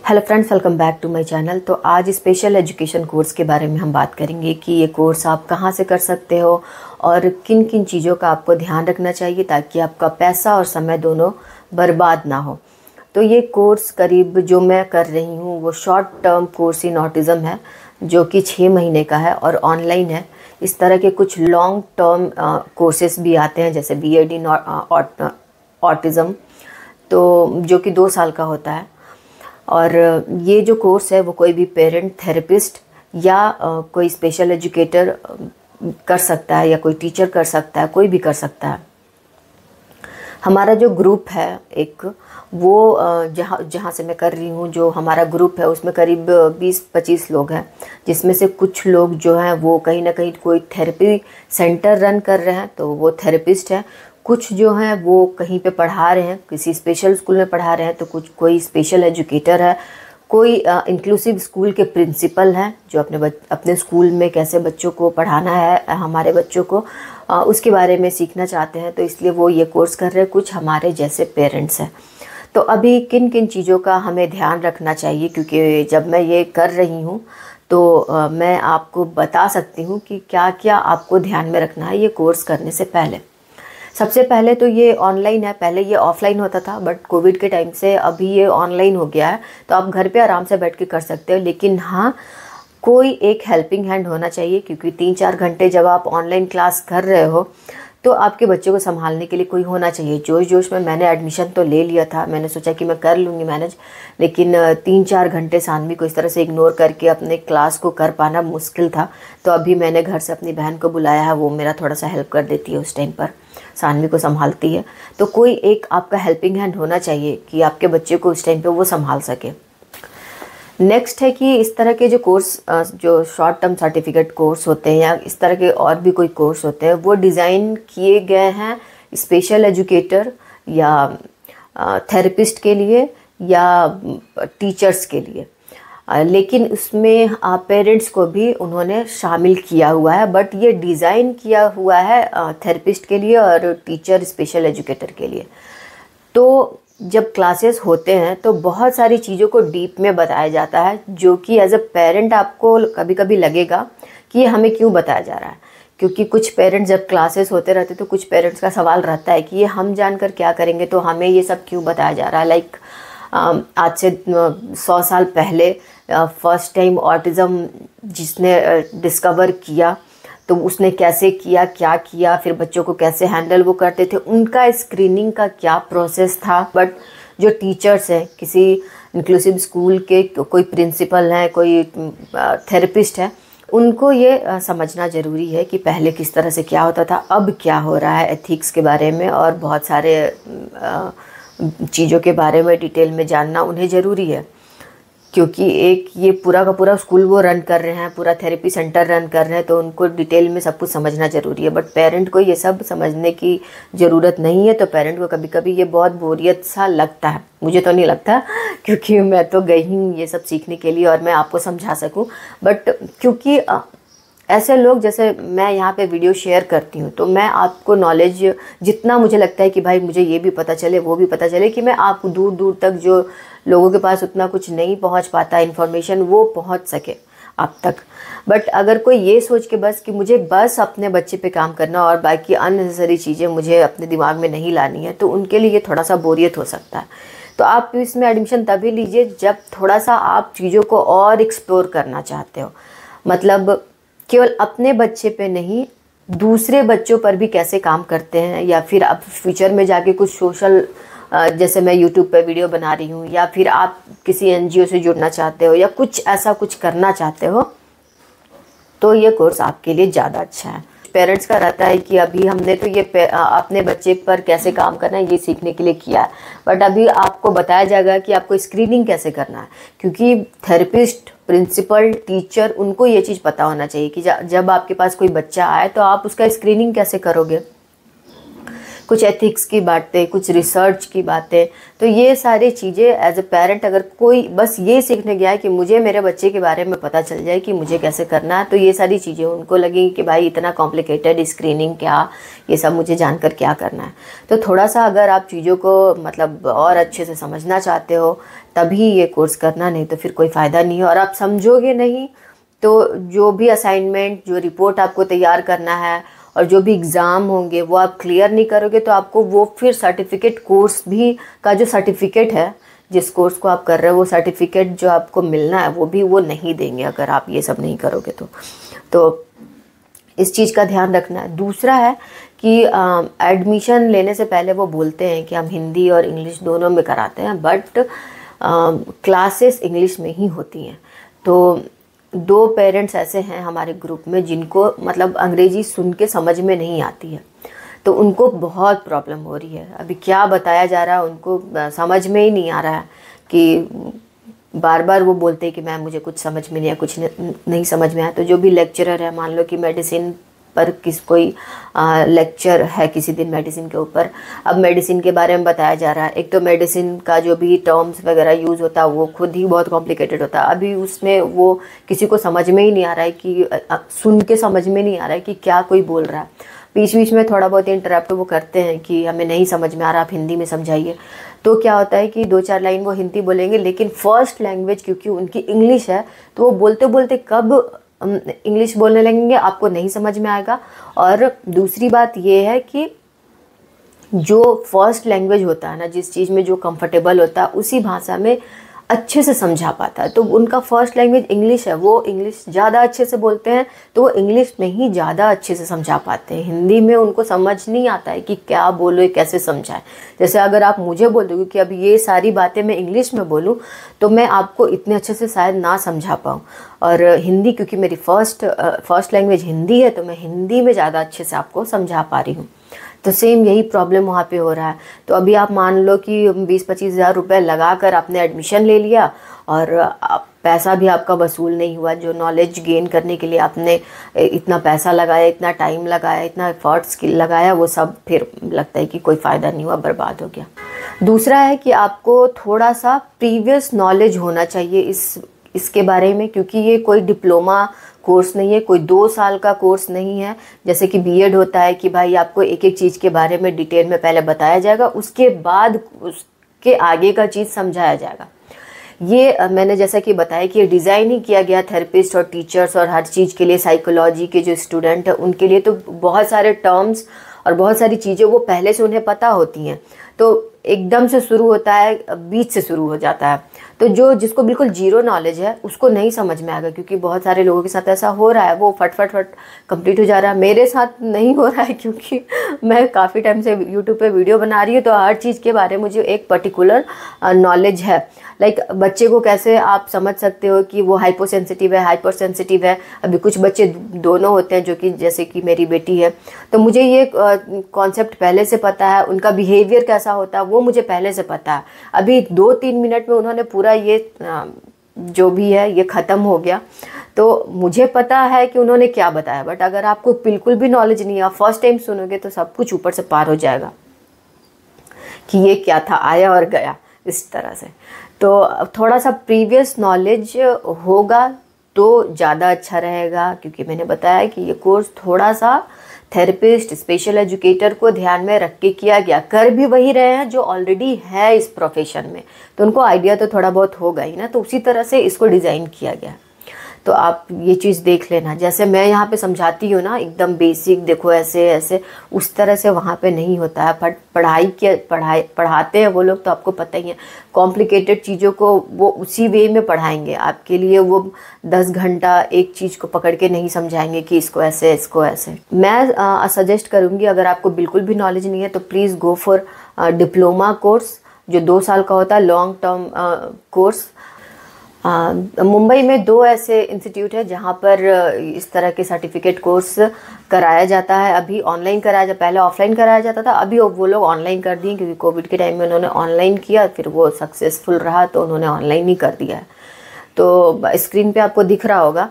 Hello friends, welcome back to my channel. तो आज special education course के बारे में हम बात करेंगे कि ये कोर्स आप कहाँ से कर सकते हो और किन किन चीज़ों का आपको ध्यान रखना चाहिए ताकि आपका पैसा और समय दोनों बर्बाद ना हो। तो ये कोर्स करीब जो मैं कर रही हूँ वो short term course in autism है, जो कि 6 महीने का है और ऑनलाइन है। इस तरह के कुछ लॉन्ग टर्म कोर्सेस भी आते हैं, जैसे बीएड इन ऑटिज़म, तो जो कि 2 साल का होता है। और ये जो कोर्स है वो कोई भी पेरेंट, थेरेपिस्ट या कोई स्पेशल एजुकेटर कर सकता है, या कोई टीचर कर सकता है, कोई भी कर सकता है। हमारा जो ग्रुप है एक, वो जहाँ से मैं कर रही हूँ, जो हमारा ग्रुप है उसमें करीब 20-25 लोग हैं, जिसमें से कुछ लोग जो हैं वो कहीं ना कहीं कोई थेरेपी सेंटर रन कर रहे हैं, तो वो थेरेपिस्ट हैं। कुछ जो हैं वो कहीं पे पढ़ा रहे हैं, किसी स्पेशल स्कूल में पढ़ा रहे हैं, तो कुछ कोई स्पेशल एजुकेटर है, कोई इंक्लूसिव स्कूल के प्रिंसिपल हैं जो अपने स्कूल में कैसे बच्चों को पढ़ाना है, हमारे बच्चों को उसके बारे में सीखना चाहते हैं, तो इसलिए वो ये कोर्स कर रहे हैं। कुछ हमारे जैसे पेरेंट्स हैं। तो अभी किन किन चीज़ों का हमें ध्यान रखना चाहिए, क्योंकि जब मैं ये कर रही हूँ तो मैं आपको बता सकती हूँ कि क्या क्या आपको ध्यान में रखना है ये कोर्स करने से पहले। सबसे पहले तो ये ऑनलाइन है, पहले ये ऑफलाइन होता था, बट कोविड के टाइम से अभी ये ऑनलाइन हो गया है। तो आप घर पे आराम से बैठ के कर सकते हो, लेकिन हाँ, कोई एक हेल्पिंग हैंड होना चाहिए, क्योंकि 3-4 घंटे जब आप ऑनलाइन क्लास कर रहे हो तो आपके बच्चे को संभालने के लिए कोई होना चाहिए। जोश जोश में मैंने एडमिशन तो ले लिया था, मैंने सोचा कि मैं कर लूँगी मैनेज, लेकिन 3-4 घंटे सानवी को इस तरह से इग्नोर करके अपने क्लास को कर पाना मुश्किल था। तो अभी मैंने घर से अपनी बहन को बुलाया है, वो मेरा थोड़ा सा हेल्प कर देती है, उस टाइम पर सानवी को संभालती है। तो कोई एक आपका हेल्पिंग हैंड होना चाहिए कि आपके बच्चे को उस टाइम पर वो संभाल सके। नेक्स्ट है कि इस तरह के जो कोर्स, जो शॉर्ट टर्म सर्टिफिकेट कोर्स होते हैं या इस तरह के और भी कोई कोर्स होते हैं, वो डिज़ाइन किए गए हैं स्पेशल एजुकेटर या थेरेपिस्ट के लिए या टीचर्स के लिए, लेकिन उसमें पेरेंट्स को भी उन्होंने शामिल किया हुआ है, बट ये डिज़ाइन किया हुआ है थेरेपिस्ट के लिए और टीचर, स्पेशल एजुकेटर के लिए। तो जब क्लासेस होते हैं तो बहुत सारी चीज़ों को डीप में बताया जाता है, जो कि एज अ पेरेंट आपको कभी कभी लगेगा कि ये हमें क्यों बताया जा रहा है, क्योंकि कुछ पेरेंट्स जब क्लासेस होते रहते तो कुछ पेरेंट्स का सवाल रहता है कि ये हम जानकर क्या करेंगे, तो हमें ये सब क्यों बताया जा रहा है। लाइक आज से 100 साल पहले फर्स्ट टाइम ऑटिज़म जिसने डिस्कवर किया, तो उसने कैसे किया, क्या किया, फिर बच्चों को कैसे हैंडल वो करते थे, उनका स्क्रीनिंग का क्या प्रोसेस था। बट जो टीचर्स हैं, किसी इंक्लूसिव स्कूल के कोई प्रिंसिपल हैं, कोई थेरेपिस्ट है, उनको ये समझना ज़रूरी है कि पहले किस तरह से क्या होता था, अब क्या हो रहा है, एथिक्स के बारे में और बहुत सारे चीज़ों के बारे में डिटेल में जानना उन्हें ज़रूरी है। क्योंकि एक ये पूरा का पूरा स्कूल वो रन कर रहे हैं, पूरा थेरेपी सेंटर रन कर रहे हैं, तो उनको डिटेल में सब कुछ समझना ज़रूरी है। बट पेरेंट को ये सब समझने की ज़रूरत नहीं है, तो पेरेंट को कभी कभी ये बहुत बोरियत सा लगता है। मुझे तो नहीं लगता, क्योंकि मैं तो गई हूँ ये सब सीखने के लिए और मैं आपको समझा सकूँ। बट क्योंकि ऐसे लोग, जैसे मैं यहाँ पे वीडियो शेयर करती हूँ, तो मैं आपको नॉलेज जितना मुझे लगता है कि भाई मुझे ये भी पता चले, वो भी पता चले, कि मैं आप दूर दूर तक जो लोगों के पास उतना कुछ नहीं पहुँच पाता इन्फॉर्मेशन, वो पहुँच सके आप तक। बट अगर कोई ये सोच के बस कि मुझे बस अपने बच्चे पे काम करना और बाकी अननेसेसरी चीज़ें मुझे अपने दिमाग में नहीं लानी है, तो उनके लिए ये थोड़ा सा बोरियत हो सकता है। तो आप इसमें एडमिशन तभी लीजिए जब थोड़ा सा आप चीज़ों को और एक्सप्लोर करना चाहते हो। मतलब केवल अपने बच्चे पे नहीं, दूसरे बच्चों पर भी कैसे काम करते हैं, या फिर आप फ्यूचर में जाके कुछ सोशल, जैसे मैं यूट्यूब पे वीडियो बना रही हूँ, या फिर आप किसी एनजीओ से जुड़ना चाहते हो या कुछ ऐसा कुछ करना चाहते हो, तो ये कोर्स आपके लिए ज़्यादा अच्छा है। पेरेंट्स का रहता है कि अभी हमने तो ये अपने बच्चे पर कैसे काम करना है ये सीखने के लिए किया है, बट अभी आपको बताया जाएगा कि आपको स्क्रीनिंग कैसे करना है, क्योंकि थेरेपिस्ट, प्रिंसिपल, टीचर, उनको ये चीज़ पता होना चाहिए कि जब आपके पास कोई बच्चा आए तो आप उसका स्क्रीनिंग कैसे करोगे। कुछ एथिक्स की बातें, कुछ रिसर्च की बातें। तो ये सारी चीज़ें एज अ पेरेंट अगर कोई बस ये सीखने गया है कि मुझे मेरे बच्चे के बारे में पता चल जाए कि मुझे कैसे करना है, तो ये सारी चीज़ें उनको लगी कि भाई इतना कॉम्प्लिकेटेड स्क्रीनिंग क्या, ये सब मुझे जानकर क्या करना है। तो थोड़ा सा अगर आप चीज़ों को मतलब और अच्छे से समझना चाहते हो तभी ये कोर्स करना, नहीं तो फिर कोई फ़ायदा नहीं है। और आप समझोगे नहीं तो जो भी असाइनमेंट, जो रिपोर्ट आपको तैयार करना है और जो भी एग्ज़ाम होंगे वो आप क्लियर नहीं करोगे तो आपको वो फिर सर्टिफिकेट कोर्स भी का जो सर्टिफिकेट है, जिस कोर्स को आप कर रहे हो, वो सर्टिफिकेट जो आपको मिलना है वो भी वो नहीं देंगे अगर आप ये सब नहीं करोगे तो इस चीज़ का ध्यान रखना है। दूसरा है कि एडमिशन लेने से पहले वो बोलते हैं कि हम हिंदी और इंग्लिश दोनों में कराते हैं, बट क्लासेस इंग्लिश में ही होती हैं। तो 2 पेरेंट्स ऐसे हैं हमारे ग्रुप में जिनको मतलब अंग्रेजी सुन के समझ में नहीं आती है, तो उनको बहुत प्रॉब्लम हो रही है। अभी क्या बताया जा रहा है उनको समझ में ही नहीं आ रहा है कि बार बार वो बोलते हैं कि मैम मुझे कुछ समझ में नहीं आया, कुछ नहीं समझ में आया। तो जो भी लेक्चरर है, मान लो कि मेडिसिन पर कोई लेक्चर है किसी दिन मेडिसिन के ऊपर, अब मेडिसिन के बारे में बताया जा रहा है, एक तो मेडिसिन का जो भी टर्म्स वगैरह यूज़ होता है वो खुद ही बहुत कॉम्प्लिकेटेड होता है। अभी उसमें वो किसी को समझ में ही नहीं आ रहा है कि सुन के समझ में नहीं आ रहा है कि क्या कोई बोल रहा है। बीच बीच में थोड़ा बहुत इंटरप्ट वो करते हैं कि हमें नहीं समझ में आ रहा, आप हिंदी में समझाइए। तो क्या होता है कि 2-4 लाइन वो हिंदी बोलेंगे, लेकिन फर्स्ट लैंग्वेज क्योंकि उनकी इंग्लिश है तो वो बोलते बोलते कब इंग्लिश बोलने लगेंगे आपको नहीं समझ में आएगा। और दूसरी बात ये है कि जो फर्स्ट लैंग्वेज होता है ना, जिस चीज़ में जो कंफर्टेबल होता है उसी भाषा में अच्छे से समझा पाता है। तो उनका फर्स्ट लैंग्वेज इंग्लिश है, वो इंग्लिश ज़्यादा अच्छे से बोलते हैं, तो वो इंग्लिश में ही ज़्यादा अच्छे से समझा पाते हैं। हिंदी में उनको समझ नहीं आता है कि क्या बोलो, कैसे समझाएं। जैसे अगर आप मुझे बोल दोगे कि अब ये सारी बातें मैं इंग्लिश में बोलूँ तो मैं आपको इतने अच्छे से शायद ना समझा पाऊँ। और हिंदी क्योंकि मेरी फर्स्ट लैंग्वेज हिंदी है तो मैं हिंदी में ज़्यादा अच्छे से आपको समझा पा रही हूँ। तो सेम यही प्रॉब्लम वहाँ पे हो रहा है। तो अभी आप मान लो कि 20-25 हज़ार रुपये लगा कर आपने एडमिशन ले लिया और पैसा भी आपका वसूल नहीं हुआ। जो नॉलेज गेन करने के लिए आपने इतना पैसा लगाया, इतना टाइम लगाया, इतना एफर्ट्स लगाया, वो सब फिर लगता है कि कोई फ़ायदा नहीं हुआ, बर्बाद हो गया। दूसरा है कि आपको थोड़ा सा प्रीवियस नॉलेज होना चाहिए इसके बारे में, क्योंकि ये कोई डिप्लोमा कोर्स नहीं है, कोई 2 साल का कोर्स नहीं है। जैसे कि बीएड होता है कि भाई आपको एक एक चीज़ के बारे में डिटेल में पहले बताया जाएगा, उसके बाद उसके आगे का चीज़ समझाया जाएगा। ये मैंने जैसा कि बताया कि ये डिज़ाइन ही किया गया थेरेपिस्ट और टीचर्स और हर चीज़ के लिए। साइकोलॉजी के जो स्टूडेंट है उनके लिए तो बहुत सारे टर्म्स और बहुत सारी चीज़ें वो पहले से उन्हें पता होती हैं, तो एकदम से शुरू होता है, बीच से शुरू हो जाता है। तो जिसको बिल्कुल जीरो नॉलेज है उसको नहीं समझ में आएगा, क्योंकि बहुत सारे लोगों के साथ ऐसा हो रहा है, वो फट कंप्लीट हो जा रहा है। मेरे साथ नहीं हो रहा है क्योंकि मैं काफ़ी टाइम से यूट्यूब पे वीडियो बना रही हूँ, तो हर चीज़ के बारे में मुझे एक पर्टिकुलर नॉलेज है। लाइक बच्चे को कैसे आप समझ सकते हो कि वो हाइपोसेंसिटिव है, हाइपर सेंसिटिव है। अभी कुछ बच्चे दोनों होते हैं, जो कि जैसे कि मेरी बेटी है, तो मुझे ये कॉन्सेप्ट पहले से पता है। उनका बिहेवियर कैसा होता है वो मुझे पहले से पता है। अभी 2-3 मिनट में उन्होंने पूरा ये जो भी है ये ख़त्म हो गया, तो मुझे पता है कि उन्होंने क्या बताया। बट अगर आपको बिल्कुल भी नॉलेज नहीं है, आप फर्स्ट टाइम सुनोगे, तो सब कुछ ऊपर से पार हो जाएगा कि ये क्या था, आया और गया, इस तरह से। तो थोड़ा सा प्रीवियस नॉलेज होगा तो ज़्यादा अच्छा रहेगा, क्योंकि मैंने बताया कि ये कोर्स थोड़ा सा थेरेपिस्ट, स्पेशल एजुकेटर को ध्यान में रख के किया गया। कर भी वही रहे हैं जो ऑलरेडी है इस प्रोफेशन में, तो उनको आइडिया तो थोड़ा बहुत होगा ही ना, तो उसी तरह से इसको डिज़ाइन किया गया। तो आप ये चीज़ देख लेना, जैसे मैं यहाँ पे समझाती हूँ ना एकदम बेसिक, देखो ऐसे ऐसे, उस तरह से वहाँ पे नहीं होता है। पढ़ाते हैं वो लोग, तो आपको पता ही है, कॉम्प्लिकेटेड चीज़ों को वो उसी वे में पढ़ाएंगे आपके लिए। वो 10 घंटा एक चीज़ को पकड़ के नहीं समझाएंगे कि इसको ऐसे, इसको ऐसे। मैं सजेस्ट करूँगी, अगर आपको बिल्कुल भी नॉलेज नहीं है तो please go for diploma course, जो 2 साल का होता है, लॉन्ग टर्म कोर्स। मुंबई में 2 ऐसे इंस्टीट्यूट है जहाँ पर इस तरह के सर्टिफिकेट कोर्स कराया जाता है। अभी ऑनलाइन कराया जाता, पहले ऑफलाइन कराया जाता था, अभी वो लोग ऑनलाइन कर दिए, क्योंकि कोविड के टाइम में उन्होंने ऑनलाइन किया, फिर वो सक्सेसफुल रहा तो उन्होंने ऑनलाइन ही कर दिया है। तो स्क्रीन पे आपको दिख रहा होगा,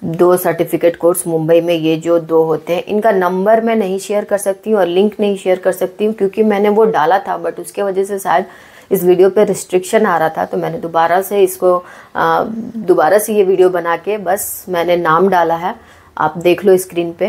2 सर्टिफिकेट कोर्स मुंबई में, ये जो 2 होते हैं, इनका नंबर मैं नहीं शेयर कर सकती हूँ और लिंक नहीं शेयर कर सकती हूँ क्योंकि मैंने वो डाला था, बट उसके वजह से शायद इस वीडियो पे रिस्ट्रिक्शन आ रहा था। तो मैंने दोबारा से ये वीडियो बना के बस मैंने नाम डाला है, आप देख लो स्क्रीन पे।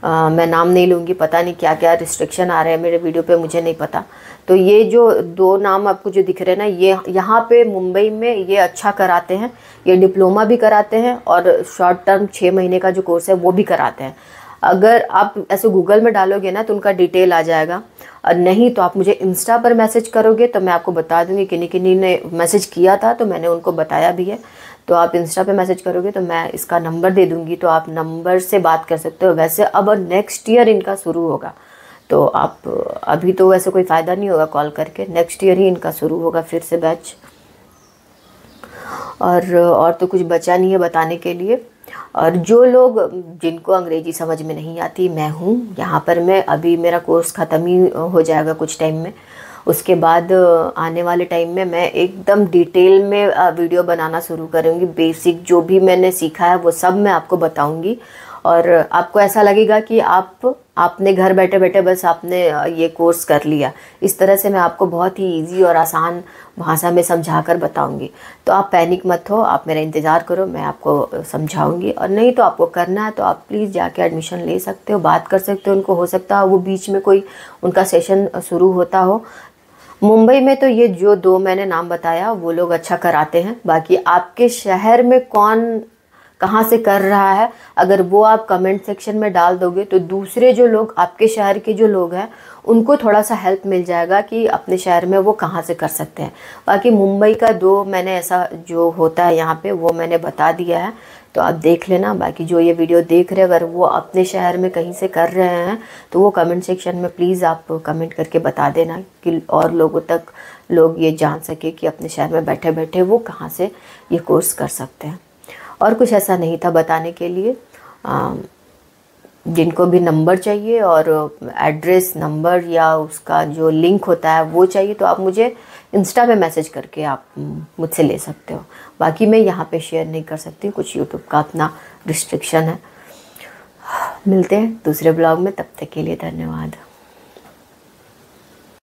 मैं नाम नहीं लूँगी, पता नहीं क्या क्या रिस्ट्रिक्शन आ रहे हैं मेरे वीडियो पे, मुझे नहीं पता। तो ये जो 2 नाम आपको जो दिख रहे हैं ना, ये यहाँ पे मुंबई में ये अच्छा कराते हैं, ये डिप्लोमा भी कराते हैं और शॉर्ट टर्म 6 महीने का जो कोर्स है वो भी कराते हैं। अगर आप ऐसे गूगल में डालोगे ना तो उनका डिटेल आ जाएगा, और नहीं तो आप मुझे इंस्टा पर मैसेज करोगे तो मैं आपको बता दूँगी। किन्हीं किन्हीं ने मैसेज किया था तो मैंने उनको बताया भी है। तो आप इंस्टा पे मैसेज करोगे तो मैं इसका नंबर दे दूँगी, तो आप नंबर से बात कर सकते हो। वैसे अब नेक्स्ट ईयर इनका शुरू होगा, तो आप अभी तो वैसे कोई फ़ायदा नहीं होगा कॉल करके, नेक्स्ट ईयर ही इनका शुरू होगा फिर से बैच। और तो कुछ बचा नहीं है बताने के लिए। और जो लोग जिनको अंग्रेज़ी समझ में नहीं आती, मैं हूँ यहाँ पर। मैं अभी मेरा कोर्स ख़त्म ही हो जाएगा कुछ टाइम में, उसके बाद आने वाले टाइम में मैं एकदम डिटेल में वीडियो बनाना शुरू करूँगी। बेसिक जो भी मैंने सीखा है वो सब मैं आपको बताऊँगी, और आपको ऐसा लगेगा कि आपने घर बैठे बैठे बस आपने ये कोर्स कर लिया। इस तरह से मैं आपको बहुत ही इजी और आसान भाषा में समझा कर बताऊँगी। तो आप पैनिक मत हो, आप मेरा इंतज़ार करो, मैं आपको समझाऊँगी। और नहीं तो आपको करना है तो आप प्लीज़ जाके एडमिशन ले सकते हो, बात कर सकते हो उनको। हो सकता है वो बीच में कोई उनका सेशन शुरू होता हो। मुंबई में तो ये जो 2 मैंने नाम बताया वो लोग अच्छा कराते हैं। बाकी आपके शहर में कौन कहाँ से कर रहा है, अगर वो आप कमेंट सेक्शन में डाल दोगे तो दूसरे जो लोग आपके शहर के जो लोग हैं उनको थोड़ा सा हेल्प मिल जाएगा कि अपने शहर में वो कहाँ से कर सकते हैं। बाकी मुंबई का 2 मैंने ऐसा जो होता है यहाँ पे वो मैंने बता दिया है, तो आप देख लेना। बाकी जो ये वीडियो देख रहे हैं अगर वो अपने शहर में कहीं से कर रहे हैं तो वो कमेंट सेक्शन में प्लीज़ आप कमेंट करके बता देना कि और लोगों तक लोग ये जान सके कि अपने शहर में बैठे बैठे वो कहाँ से ये कोर्स कर सकते हैं। और कुछ ऐसा नहीं था बताने के लिए। जिनको भी नंबर चाहिए और एड्रेस नंबर या उसका जो लिंक होता है वो चाहिए तो आप मुझे इंस्टा पे मैसेज करके आप मुझसे ले सकते हो। बाकी मैं यहाँ पे शेयर नहीं कर सकती, कुछ यूट्यूब का अपना रिस्ट्रिक्शन है। मिलते हैं दूसरे ब्लॉग में, तब तक के लिए धन्यवाद।